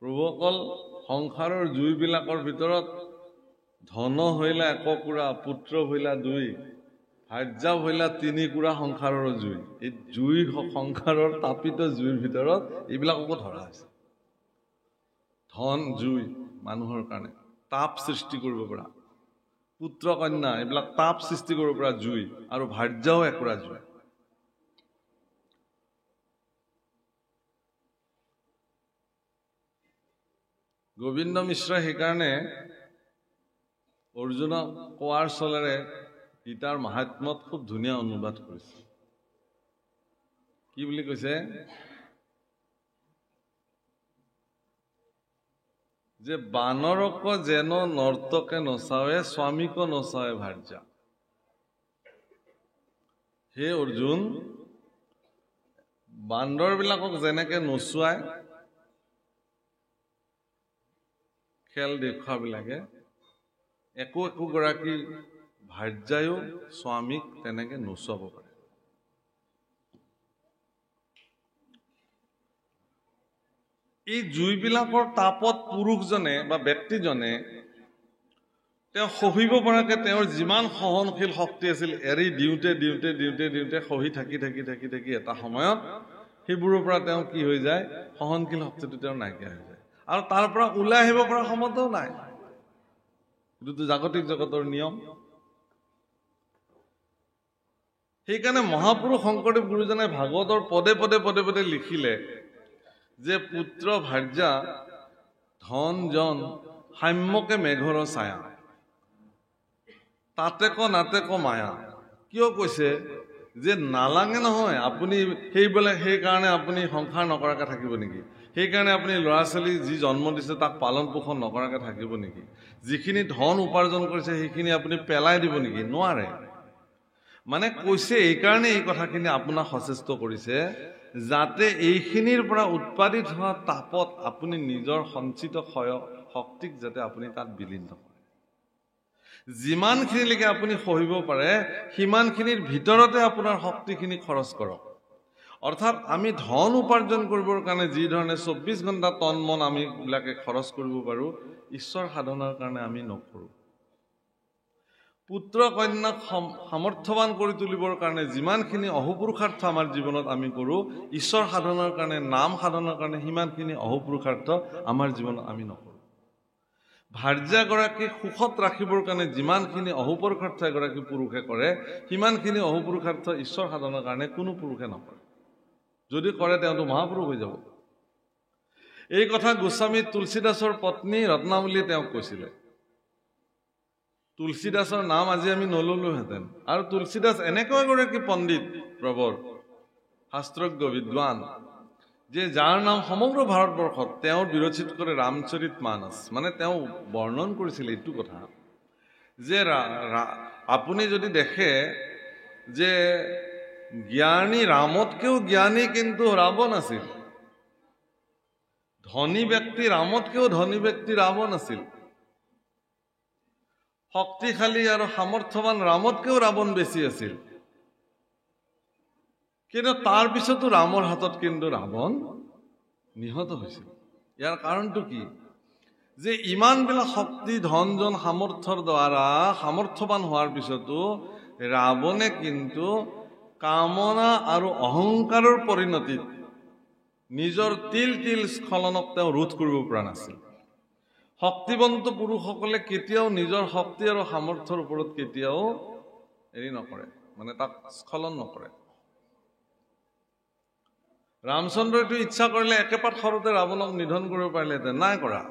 প্ৰভুসকল সংসাৰৰ জুইবিলাকৰ ভিতৰত ধন হইলা এককুৰা, পুত্ৰ হইলা 2, ভাৰ্যা হইলা 3 কুৰা সংসাৰৰ জুই। এই জুই সংসাৰৰ তাপিত জুইৰ ভিতৰত এইবিলাককো ধৰা হৈছে। ধন জুই মানুহৰ কাৰণে তাপ সৃষ্টি কৰিব পৰা, পুত্ৰ কন্যা এইবিলাক তাপ সৃষ্টি কৰিব পৰা জুই, আৰু ভাৰ্যাও একুৰা জুই। গোবিন্দ মিশ্ৰ সেইকাৰণে অৰ্জুনক কোৱাৰ চলেৰে গীতাৰ মাহাত্ম্যত খুব ধুনীয়া অনুবাদ কৰিছে। কি বুলি কৈছে? যে বানৰক যেন নৰ্তকে নচাৱে, স্বামীক নচাৱে ভাৰ্যা। হে অৰ্জুন, বান্দৰবিলাকক যেনেকে নচুৱাই খেল দেখুৱাবিলাকে, একোগৰাকী ভাৰ্যায়ো স্বামীক তেনেকে নচুৱাব পাৰে। এই জুইবিলাকৰ তাপত পুৰুষজনে বা ব্যক্তিজনে তেওঁ সহিব পৰাকে তেওঁৰ যিমান সহনশীল শক্তি আছিল এৰি দিওঁতে দিওঁতে দিওঁতে দিওঁতে সহি থাকি থাকি থাকি থাকি এটা সময়ত সেইবোৰৰ পৰা তেওঁ কি হৈ যায়? সহনশীল শক্তিটো তেওঁৰ নাইকিয়া হৈ যায়, আৰু তাৰ পৰা ওলাই আহিব পৰা ক্ষমতাও নাই। এইটোতো জাগতিক জগতৰ নিয়ম। সেইকাৰণে মহাপুৰুষ শংকৰদেৱ গুৰুজনে ভাগৱতৰ পদে পদে পদে পদে লিখিলে যে পুত্ৰ ভাৰ্যা ধন জন সাম্যকে মেঘৰ ছায়া, তাতেক নাতেক মায়া। কিয় কৈছে? যে নালাগে নহয় আপুনি সেইকাৰণে আপুনি সংসাৰ নকৰাকে থাকিব নেকি? সেইকাৰণে আপুনি ল'ৰা ছোৱালী যি জন্ম দিছে তাক পালন পোষণ নকৰাকে থাকিব নেকি? যিখিনি ধন উপাৰ্জন কৰিছে সেইখিনি আপুনি পেলাই দিব নেকি? নোৱাৰে। মানে কৈছে এইকাৰণে এই কথাখিনি আপোনাক সচেষ্ট কৰিছে যাতে এইখিনিৰ পৰা উৎপাদিত হোৱা তাপত আপুনি নিজৰ সঞ্চিত শক্তিক যাতে আপুনি তাত বিলীন নকৰে। যিমানখিনিলৈকে আপুনি সহিব পাৰে সিমানখিনিৰ ভিতৰতে আপোনাৰ শক্তিখিনি খৰচ কৰক। অৰ্থাৎ আমি ধন উপাৰ্জন কৰিবৰ কাৰণে যি ধৰণে 24 ঘণ্টা তন মন আমি বিলাকে খৰচ কৰিব পাৰোঁ, ঈশ্বৰ সাধনাৰ কাৰণে আমি নকৰোঁ। পুত্ৰ কন্যাক সামৰ্থ্যৱান কৰি তুলিবৰ কাৰণে যিমানখিনি অহোপুৰুষাৰ্থ আমাৰ জীৱনত আমি কৰোঁ, ঈশ্বৰ সাধনাৰ কাৰণে, নাম সাধনাৰ কাৰণে সিমানখিনি অহোপুৰুষাৰ্থ আমাৰ জীৱনত আমি নকৰোঁ। ভাৰ্যাগৰাকীক সুখত ৰাখিবৰ কাৰণে যিমানখিনি অহোপুৰুষাৰ্থ এগৰাকী পুৰুষে কৰে সিমানখিনি অহোপুৰুষাৰ্থ ঈশ্বৰ সাধনাৰ কাৰণে কোনো পুৰুষে নকৰে। যদি কৰে তেওঁতো মহাপুৰুষ হৈ যাব। এই কথা গোস্বামী তুলসীদাসৰ পত্নী ৰত্নাৱলীয়ে তেওঁক কৈছিলে। তুলসীদাসৰ নাম আজি আমি নললোহেঁতেন। আৰু তুলসীদাস এনেকুৱা এগৰাকী পণ্ডিত, প্ৰবৰ শাস্ত্ৰজ্ঞ বিদ্বান, যে যাৰ নাম সমগ্ৰ ভাৰতবৰ্ষত তেওঁৰ বিৰচিত কৰে ৰামচৰিত মানস। মানে তেওঁ বৰ্ণন কৰিছিল এইটো কথা যে আপুনি যদি দেখে যে জ্ঞানী ৰামতকেও জ্ঞানী কিন্তু ৰাৱণ আছিল, ধনী ব্যক্তি ৰামতকেও ধনী ব্যক্তি ৰাৱণ আছিল, শক্তিশালী আৰু সামৰ্থ্যৱান ৰামতকেও ৰাৱণ বেছি আছিল, কিন্তু তাৰ পিছতো ৰামৰ হাতত কিন্তু ৰাৱণ নিহত হৈছিল। ইয়াৰ কাৰণটো কি? যে ইমানবিলাক শক্তি ধন জন সামৰ্থ্যৰ দ্বাৰা সামৰ্থ্যৱান হোৱাৰ পিছতো ৰাৱণে কিন্তু কামনা আৰু অহংকাৰৰ পৰিণতিত নিজৰ তিল তিল স্খলনক তেওঁ ৰোধ কৰিব পৰা নাছিল। শক্তিবন্ত পুৰুষসকলে কেতিয়াও নিজৰ শক্তি আৰু সামৰ্থ্যৰ ওপৰত কেতিয়াও হেৰি নকৰে, মানে তাক স্খলন নকৰে। ৰামচন্দ্ৰইটো ইচ্ছা কৰিলে একেপাত সৰুতে ৰাৱণক নিধন কৰিব পাৰিলেহেঁতেন, নাই কৰা।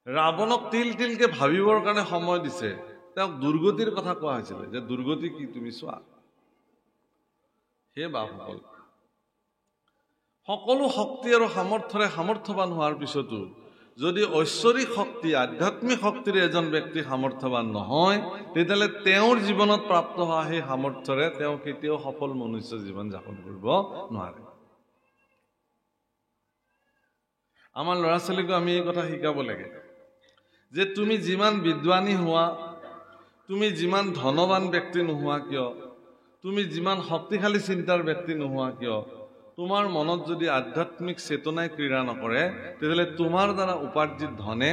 ৰাৱণক তিল তিলকে ভাবিবৰ কাৰণে সময় দিছে। তেওঁক দুৰ্গতিৰ কথা কোৱা হৈছিলে যে দুৰ্গতি কি তুমি চোৱা। সেই বাপসকল সকলো শক্তি আৰু সামৰ্থ্যৰে সামৰ্থ্যৱান হোৱাৰ পিছতো যদি ঐশ্বৰিক শক্তি আধ্যাত্মিক শক্তিৰে এজন ব্যক্তি সামৰ্থ্যৱান নহয়, তেতিয়াহ'লে তেওঁৰ জীৱনত প্ৰাপ্ত হোৱা সেই সামৰ্থ্যৰে তেওঁ কেতিয়াও সফল মনুষ্য জীৱন যাপন কৰিব নোৱাৰে। আমাৰ ল'ৰা ছোৱালীকো আমি এই কথা শিকাব লাগে যে তুমি যিমান বিদ্বানী হোৱা, তুমি যিমান ধনৱান ব্যক্তি নোহোৱা কিয়, তুমি যিমান শক্তিশালী চিন্তাৰ ব্যক্তি নোহোৱা কিয়, তোমাৰ মনত যদি আধ্যাত্মিক চেতনাই ক্ৰীড়া নকৰে তেতিয়াহ'লে তোমাৰ দ্বাৰা উপাৰ্জিত ধনে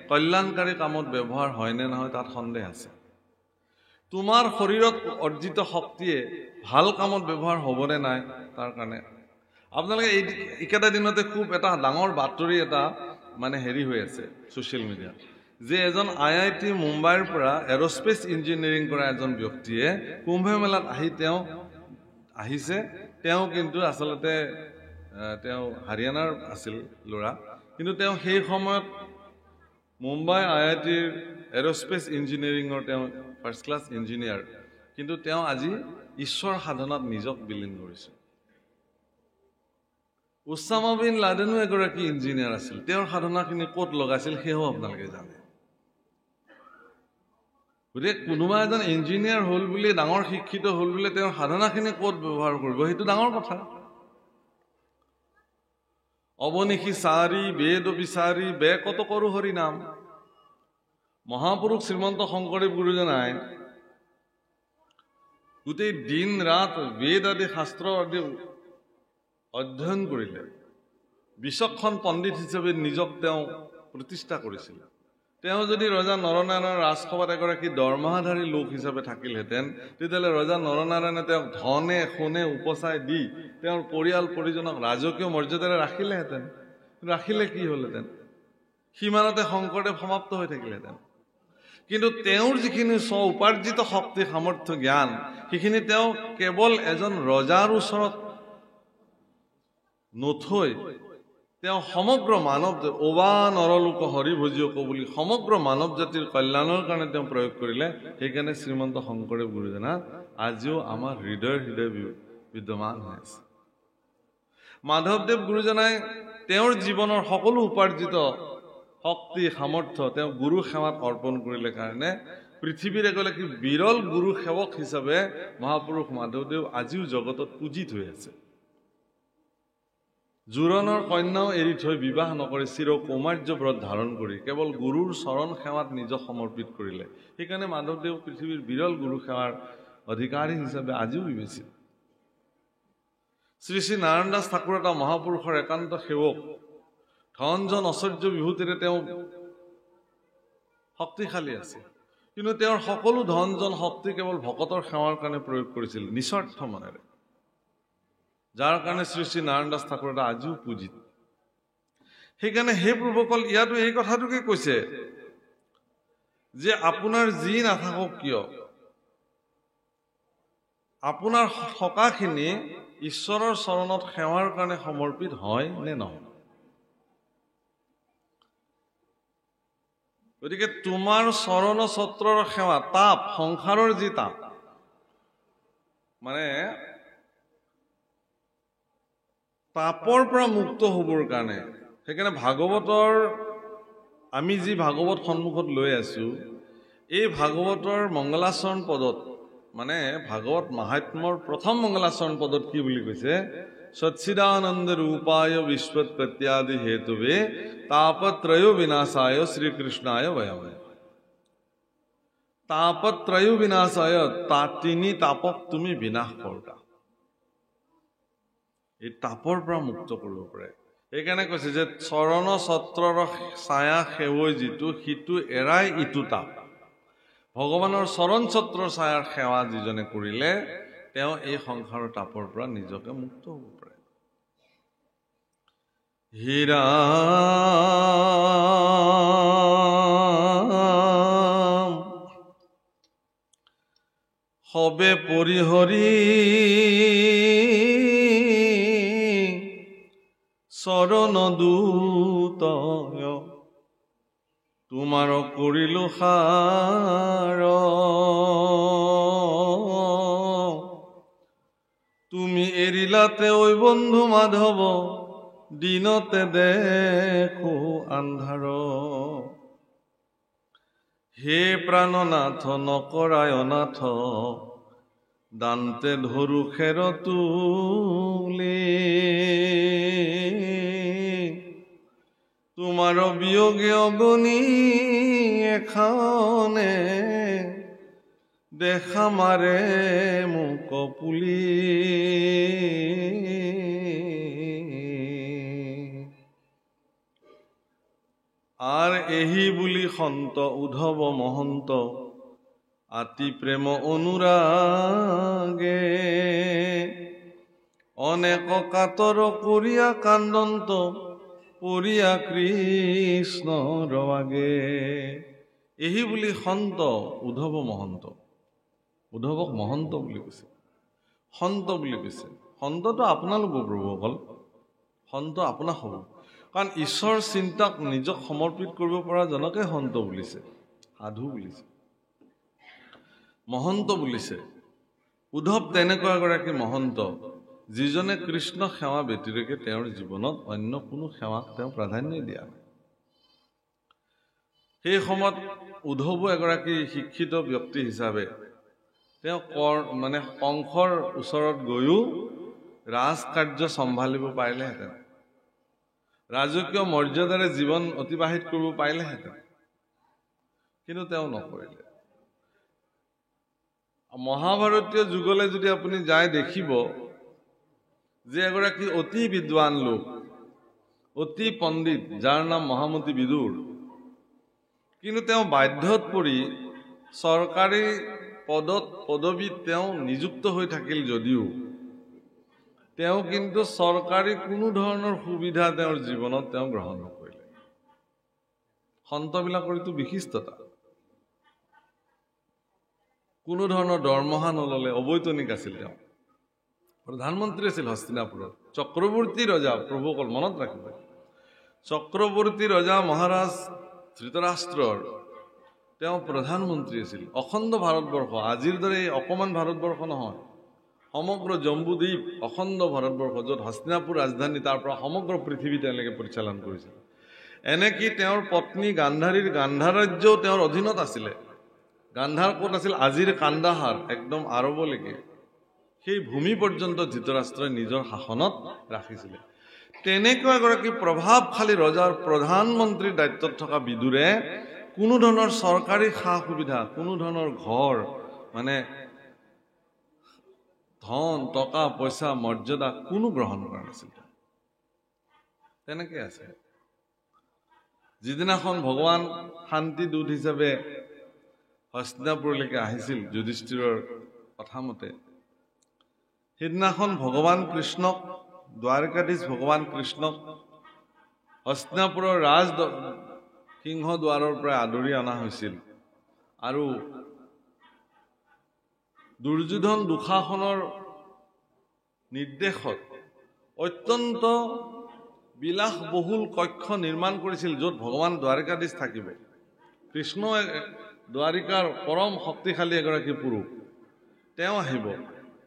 কল্যাণকাৰী কামত ব্যৱহাৰ হয় নে নহয় তাত সন্দেহ আছে। তোমাৰ শৰীৰত অৰ্জিত শক্তিয়ে ভাল কামত ব্যৱহাৰ হ'বনে নাই তাৰ কাৰণে আপোনালোকে এইকেইটা দিনতে খুব এটা ডাঙৰ বাতৰি এটা মানে হেৰি হৈ আছে ছ'চিয়েল মিডিয়াত, যে এজন IIT মুম্বাইৰ পৰা এৰস্পেচ ইঞ্জিনিয়াৰিং কৰা এজন ব্যক্তিয়ে কুম্ভ মেলাত আহিছে। তেওঁ কিন্তু আচলতে তেওঁ হাৰিয়ানাৰ আছিল ল'ৰা, কিন্তু তেওঁ সেই সময়ত মুম্বাই IITৰ এৰস্পেচ ইঞ্জিনিয়াৰিঙৰ তেওঁ ফাৰ্ষ্ট ক্লাছ ইঞ্জিনিয়াৰ, কিন্তু তেওঁ আজি ঈশ্বৰ সাধনাত নিজক বিলীন কৰিছে। উছামা বিন লাডেনো এগৰাকী ইঞ্জিনিয়াৰ আছিল, তেওঁৰ সাধনাখিনি ক'ত লগাইছিল সেয়াও আপোনালোকে জানে। গতিকে কোনোবা এজন ইঞ্জিনিয়াৰ হ'ল বুলি, ডাঙৰ শিক্ষিত হ'ল বুলি তেওঁৰ সাধনাখিনি ক'ত ব্যৱহাৰ কৰিব সেইটো ডাঙৰ কথা। অৱনিশি চাৰি বেদ বিচাৰি বে কত কৰো হৰি নাম। মহাপুৰুষ শ্ৰীমন্ত শংকৰদেৱ গুৰুজনাই গোটেই দিন ৰাত বেদ আদি শাস্ত্ৰ আদি অধ্যয়ন কৰিলে, বিচক্ষণ পণ্ডিত হিচাপে নিজক তেওঁ প্ৰতিষ্ঠা কৰিছিল। তেওঁ যদি ৰজা নৰনাৰায়ণৰ ৰাজসভাত এগৰাকী দৰমহাধাৰী লোক হিচাপে থাকিলহেঁতেন তেতিয়াহ'লে ৰজা নৰনাৰায়ণে তেওঁক ধনে সোণে উপচাই দি তেওঁৰ পৰিয়াল পৰিজনক ৰাজকীয় মৰ্যাদাৰে ৰাখিলেহেঁতেন। ৰাখিলে কি হ'লহেঁতেন? সিমানতে শংকৰদেৱ সমাপ্ত হৈ থাকিলহেঁতেন। কিন্তু তেওঁৰ যিখিনি স্ব উপাৰ্জিত শক্তি সামৰ্থ্য জ্ঞান সেইখিনি তেওঁ কেৱল এজন ৰজাৰ ওচৰত নথৈ তেওঁ সমগ্ৰ মানৱ অবা নৰলোক হৰি ভজিয়ক বুলি সমগ্ৰ মানৱ জাতিৰ কল্যাণৰ কাৰণে তেওঁ প্ৰয়োগ কৰিলে। সেইকাৰণে শ্ৰীমন্ত শংকৰদেৱ গুৰুজনা আজিও আমাৰ হৃদয় বিদ্যমান হৈ আছে। মাধৱদেৱ গুৰুজনাই তেওঁৰ জীৱনৰ সকলো উপাৰ্জিত শক্তি সামৰ্থ্য তেওঁ গুৰু সেৱাত অৰ্পণ কৰিলে কাৰণে পৃথিৱীৰ এগৰাকী বিৰল গুৰু সেৱক হিচাপে মহাপুৰুষ মাধৱদেৱ আজিও জগতত পূজিত হৈ আছে। জোৰণৰ কন্যাও এৰি থৈ বিবাহ নকৰি চিৰ কৌমাৰ্য ব্ৰত ধাৰণ কৰি কেৱল গুৰুৰ চৰণ সেৱাত নিজক সমৰ্পিত কৰিলে। সেইকাৰণে মাধৱদেৱ পৃথিৱীৰ বিৰল গুৰু সেৱাৰ অধিকাৰী হিচাপে আজিও বিবেচিত। শ্ৰী শ্ৰী নাৰায়ণ দাস ঠাকুৰ এটা মহাপুৰুষৰ একান্ত সেৱক, ধন জন ঐশ্বৰ্য বিভূতিৰে তেওঁ শক্তিশালী আছিল, কিন্তু তেওঁৰ সকলো ধন জন শক্তি কেৱল ভকতৰ সেৱাৰ কাৰণে প্ৰয়োগ কৰিছিল নিস্বাৰ্থ মনেৰে, যাৰ কাৰণে শ্ৰী শ্ৰী নাৰায়ণ দাস ঠাকুৰ এটা আজিও পূজিত। সেইকাৰণে সেই প্ৰভুসকল ইয়াতো এই কথাটোকে কৈছে যে আপোনাৰ যি নাথাকক কিয় আপোনাৰ থকাখিনি ঈশ্বৰৰ চৰণত সেৱাৰ কাৰণে সমৰ্পিত হয় নে নহয়। গতিকে তোমাৰ চৰণ ছত্ৰৰ সেৱা তাপ, সংসাৰৰ যি তাপ, মানে তাপৰ পৰা মুক্ত হ'বৰ কাৰণে, সেইকাৰণে ভাগৱতৰ আমি যি ভাগৱত সন্মুখত লৈ আছো, এই ভাগৱতৰ মংগলাচৰণ পদত মানে ভাগৱত মাহাত্ম্যৰ প্ৰথম মংগলাচৰণ পদত কি বুলি কৈছে? সচ্চিদানন্দ ৰূপায় বিশ্বৎপত্যাদি হেতুবে তাপত্ৰয় বিনাশায় শ্ৰীকৃষ্ণায় বয়মে। তাপত্ৰয় বিনাশায়, তিনি তাপক তুমি বিনাশ কৰা, এই তাপৰ পৰা মুক্ত কৰিব পাৰে। সেইকাৰণে কৈছে যে চৰণ ছত্ৰৰ ছায়া সেৱৈ যিটো সিটো এৰাই ইটো তাপ। ভগৱানৰ চৰণ ছত্ৰৰ ছায়াৰ সেৱা যিজনে কৰিলে তেওঁ এই সংসাৰৰ তাপৰ পৰা নিজকে মুক্ত হ'ব পাৰে। হীৰা সবে পৰিহৰি চৰণ দূত তোমাৰ কৰিলো সাৰ। তুমি এৰিলাতে ঐ বন্ধু মাধৱ দিনতে দেখো আন্ধাৰ। হে প্ৰাণনাথ নকৰায় অনাথ দান্তে ধৰু খেৰ তুলি। তোমাৰ বিয়োগে অগণি এখানে দেখা মাৰে মোক পুলি। আৰ এহি বুলি সন্ত উদ্ধৱ মহন্ত আতি প্ৰেম অনুৰাগে অনেক কাতৰ কৰিয়া কান্দন্ত পৰিয়া কৃষ্ণ ৰৱাগে। এহি বুলি সন্ত উদ্ধৱ মহন্ত, উদ্ধৱক মহন্ত বুলি কৈছে, সন্ত বুলি কৈছে। সন্তটো আপোনালোক প্ৰভুসকল, সন্ত আপোনাক হ'ব, কাৰণ ঈশ্বৰ চিন্তাক নিজক সমৰ্পিত কৰিব পৰা জনকে সন্ত বুলিছে, সাধু বুলিছে, মহন্ত বুলিছে। উদ্ধৱ তেনেকুৱা এগৰাকী মহন্ত যিজনে কৃষ্ণ সেৱা ব্যতিৰেকে তেওঁৰ জীৱনত অন্য কোনো সেৱাক তেওঁ প্ৰাধান্য দিয়া নাই। সেই সময়ত উদ্ধৱো এগৰাকী শিক্ষিত ব্যক্তি হিচাপে তেওঁ কংসৰ ওচৰত গৈও ৰাজকাৰ্য চম্ভালিব পাৰিলেহেঁতেন, ৰাজকীয় মৰ্যাদাৰে জীৱন অতিবাহিত কৰিব পাৰিলেহেঁতেন, কিন্তু তেওঁ নকৰিলে। মহাভাৰতীয় যুগলৈ যদি আপুনি যায় দেখিব যে এগৰাকী অতি বিদ্বান লোক, অতি পণ্ডিত, যাৰ নাম মহামতী বিদুৰ, কিন্তু তেওঁ বাধ্যত পৰি চৰকাৰী পদবীত তেওঁ নিযুক্ত হৈ থাকিল যদিও তেওঁ কিন্তু চৰকাৰী কোনো ধৰণৰ সুবিধা তেওঁৰ জীৱনত তেওঁ গ্ৰহণ নকৰিলে। সন্তবিলাকৰ এইটো বিশিষ্টতা। কোনো ধৰণৰ দৰমহা নললে, অবৈতনিক আছিল। তেওঁ প্ৰধানমন্ত্ৰী আছিল হস্তিনাপুৰত, চক্ৰৱৰ্তী ৰজা। প্ৰভুসকল মনত ৰাখিব, চক্ৰৱৰ্তী ৰজা মহাৰাজ ধৃতৰাষ্ট্ৰৰ তেওঁ প্ৰধানমন্ত্ৰী আছিল। অখণ্ড ভাৰতবৰ্ষ, আজিৰ দৰে অকণমান ভাৰতবৰ্ষ নহয়, সমগ্ৰ জম্বুদ্বীপ অখণ্ড ভাৰতবৰ্ষ, য'ত হস্তিনাপুৰ ৰাজধানী, তাৰ পৰা সমগ্ৰ পৃথিৱী তেওঁলোকে পৰিচালন কৰিছিল। এনেকি তেওঁৰ পত্নী গান্ধাৰীৰ গান্ধাৰ ৰাজ্যও তেওঁৰ অধীনত আছিলে। গান্ধাৰ ক'ত আছিল? আজিৰ কান্দাহাৰ, একদম আৰৱলৈকে, সেই ভূমি পৰ্যন্ত ধৃতৰাষ্ট্ৰই নিজৰ শাসনত ৰাখিছিলে। তেনেকুৱা এগৰাকী প্ৰভাৱশালী ৰজাৰ প্ৰধানমন্ত্ৰীৰ দায়িত্বত থকা বিদুৰে কোনো ধৰণৰ চৰকাৰী সা সুবিধা, কোনো ধৰণৰ ঘৰ, ধন টকা পইচা মৰ্যাদা কোনো গ্ৰহণ কৰা নাছিল। তেনেকে আছে। যিদিনাখন ভগৱান শান্তি দূত হিচাপে হস্তিনাপুৰলৈকে আহিছিল যুধিষ্ঠিৰৰ কথা মতে, সেইদিনাখন ভগৱান কৃষ্ণক, দ্বাৰকাধীশ ভগৱান কৃষ্ণক হস্তিনাপুৰৰ সিংহ দ্বাৰৰ পৰা আদৰি অনা হৈছিল। আৰু দুৰ্যোধন দুঃশাসনৰ নিৰ্দেশত অত্যন্ত বিলাসবহুল কক্ষ নিৰ্মাণ কৰিছিল, য'ত ভগৱান দ্বাৰকাধীশ থাকিব। কৃষ্ণ দ্বাৰিকাৰ পৰম শক্তিশালী এগৰাকী পুৰুষ, তেওঁ আহিব,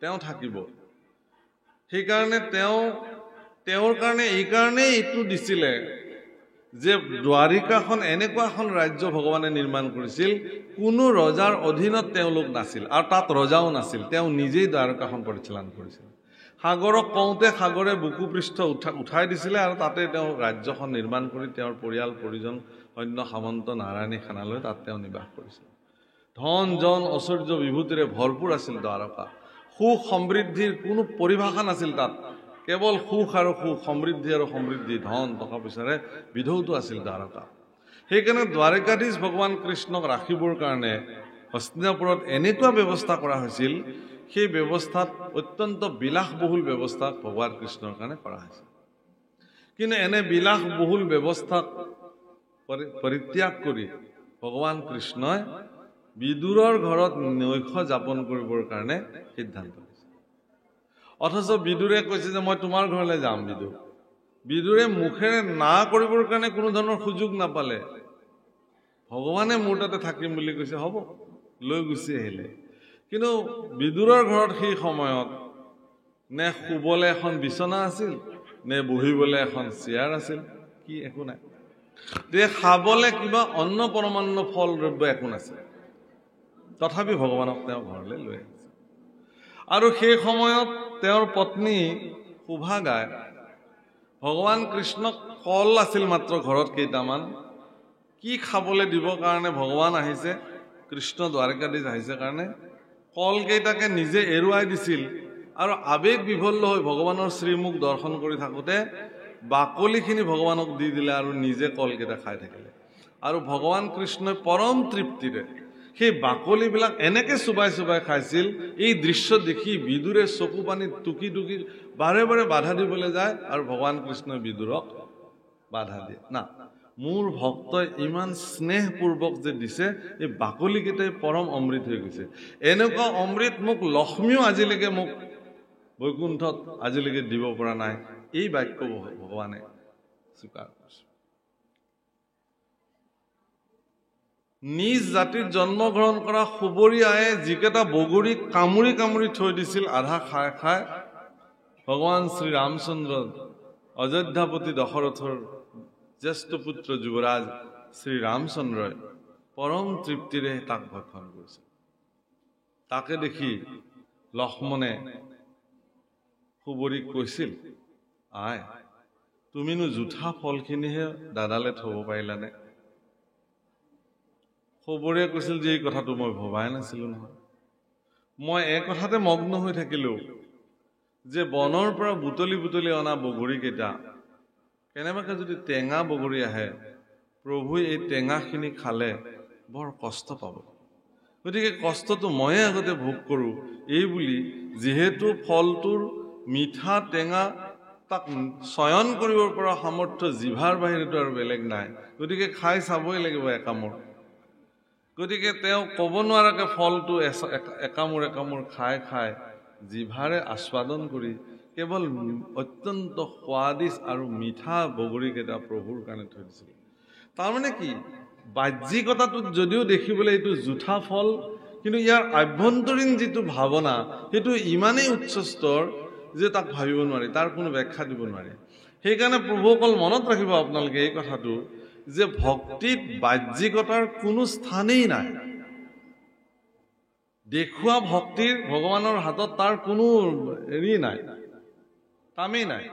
তেওঁ থাকিব। সেইকাৰণে তেওঁৰ কাৰণে এইকাৰণেই এইটো দিছিলে যে দ্বাৰিকাখন এনেকুৱা এখন ৰাজ্য ভগৱানে নিৰ্মাণ কৰিছিল, কোনো ৰজাৰ অধীনত তেওঁলোক নাছিল, আৰু তাত ৰজাও নাছিল। তেওঁ নিজেই দ্বাৰকাখন পৰিচালনা কৰিছিল। সাগৰক কওঁতে সাগৰে বুকু পৃষ্ঠ উঠাই দিছিলে, আৰু তাতে তেওঁ ৰাজ্যখন নিৰ্মাণ কৰি তেওঁৰ পৰিয়াল পৰিজন সৈন্য সামন্ত নাৰায়ণী খানালৈ তাত তেওঁ নিবাস কৰিছিল। ধন জন ঐশ্বৰ্য বিভূতিৰে ভৰপূৰ আছিল দ্বাৰকা। সুখ সমৃদ্ধিৰ কোনো পৰিভাষা নাছিল তাত, কেৱল সুখ আৰু সুখ, সমৃদ্ধি আৰু সমৃদ্ধি, ধন টকা পইচাৰে বিধৌত আছিল দ্বাৰকা। সেইকাৰণে দ্বাৰকাধীশ ভগৱান কৃষ্ণক ৰাখিবৰ কাৰণে হস্তিনাপুৰত এনেকুৱা ব্যৱস্থা কৰা হৈছিল, সেই ব্যৱস্থাত অত্যন্ত বিলাসবহুল ব্যৱস্থা ভগৱান কৃষ্ণৰ কাৰণে কৰা হৈছিল। কিন্তু এনে বিলাসবহুল ব্যৱস্থাক পৰিত্যাগ কৰি ভগৱান কৃষ্ণই বিদুৰৰ ঘৰত নৈশ যাপন কৰিবৰ কাৰণে সিদ্ধান্ত লৈছে। অথচ বিদুৰে কৈছে যে মই তোমাৰ ঘৰলৈ যাম। বিদুৰে মুখেৰে না কৰিবৰ কাৰণে কোনো ধৰণৰ সুযোগ নাপালে। ভগৱানে মোৰ তাতে থাকিম বুলি কৈছে, হ'ব, লৈ গুচি আহিলে। কিন্তু বিদুৰৰ ঘৰত সেই সময়ত নে শুবলৈ এখন বিচনা আছিল, নে বহিবলৈ এখন চেয়াৰ আছিল, কি একো নাই। খাবলৈ কিবা অন্ন পৰমান্ন ফল দ্ৰব্য একো নাছিল। তথাপি ভগৱানক তেওঁ ঘৰলৈ লৈ আহিছে। আৰু সেই সময়ত তেওঁৰ পত্নী শোভাগাই ভগৱান কৃষ্ণক কল আছিল মাত্ৰ ঘৰত কেইটামান, কি খাবলৈ দিবৰ কাৰণে ভগৱান আহিছে, কৃষ্ণ দ্বাৰকাধীশ আহিছে কাৰণে কলকেইটাকে নিজে এৰুৱাই দিছিল। আৰু আবেগ বিভল্ল হৈ ভগৱানৰ শ্ৰীমুখ দৰ্শন কৰি থাকোঁতে বাকলিখিনি ভগৱানক দি দিলে আৰু নিজে কলকেইটা খাই থাকিলে। আৰু ভগৱান কৃষ্ণই পৰম তৃপ্তিৰে সেই বাকলিবিলাক এনেকে চুবাই চুবাই খাইছিল। এই দৃশ্য দেখি বিদুৰে চকু পানীত টুকি টুকি বাৰে বাৰে বাধা দিবলৈ যায়, আৰু ভগৱান কৃষ্ণই বিদুৰক বাধা দিয়ে। না, মোৰ ভক্তই ইমান স্নেহপূৰ্বক যে দিছে, এই বাকলিকেইটাই পৰম অমৃত হৈ গৈছে। এনেকুৱা অমৃত মোক লক্ষ্মীও আজিলৈকে মোক বৈকুণ্ঠত আজিলৈকে দিব পৰা নাই। এই বাক্য ভগৱানে স্বীকাৰ কৰিছে। নিজ জাতিত জন্মগ্ৰহণ কৰা সুবৰী আয়ে যিকেইটা বগৰী কামুৰি কামুৰি থৈ দিছিল আধা খাই খাই, ভগৱান শ্ৰী ৰামচন্দ্ৰ অযোধ্যাপতি দশৰথৰ জ্যেষ্ঠ পুত্ৰ যুৱৰাজ শ্ৰী ৰামচন্দ্ৰই পৰম তৃপ্তিৰে তাক ভক্ষণ কৰিছে। তাকে দেখি লক্ষ্মণে সুবৰীক কৈছিল, আই তুমিনো জুঠা ফলখিনিহে দাদালে থব পাৰিলানে? সুবৰীয়ে কৈছিল যে এই কথাটো মই ভবাই নাছিলো নহয়। মই এই কথাতে মগ্ন হৈ থাকিলো যে বনৰ পৰা বুটলি বুটলি অনা বগৰীকেইটা কেনেবাকে যদি টেঙা বগৰী আহে, প্ৰভুৱে এই টেঙাখিনি খালে বৰ কষ্ট পাব। গতিকে কষ্টটো ময়ে আগতে ভোগ কৰোঁ, এই বুলি যিহেতু ফলটোৰ মিঠা টেঙা তাক চয়ন কৰিব পৰা সামৰ্থ্য জিভাৰ বাহিৰেতো আৰু বেলেগ নাই, গতিকে খাই চাবই লাগিব একামোৰ। গতিকে তেওঁ ক'ব নোৱাৰাকে ফলটো একামোৰ একামোৰ খাই খাই জিভাৰে আস্বাদন কৰি কেৱল অত্যন্ত সোৱাদিষ্ট আৰু মিঠা বগৰীকেইটা প্ৰভুৰ কাৰণে থৈ দিছিল। তাৰমানে কি, বাহ্যিকতাটোত যদিও দেখিবলৈ এইটো জুঠা ফল, কিন্তু ইয়াৰ আভ্যন্তৰীণ যিটো ভাৱনা সেইটো ইমানেই উচ্চ স্তৰ যে তাক ভাবিব নোৱাৰি, তাৰ কোনো ব্যাখ্যা দিব নোৱাৰি। সেইকাৰণে প্ৰভুসকল মনত ৰাখিব আপোনালোকে এই কথাটো যে ভক্তিত বাহ্যিকতাৰ কোনো স্থানেই নাই। দেখুওৱা ভক্তিৰ ভগৱানৰ হাতত তাৰ কোনো হেৰি নাই, কামেই নাই।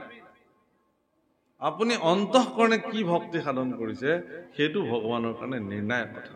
আপুনি অন্তঃকৰণে কি ভক্তি সাধন কৰিছে সেইটো ভগৱানৰ কাৰণে নিৰ্ণায়ক কথা।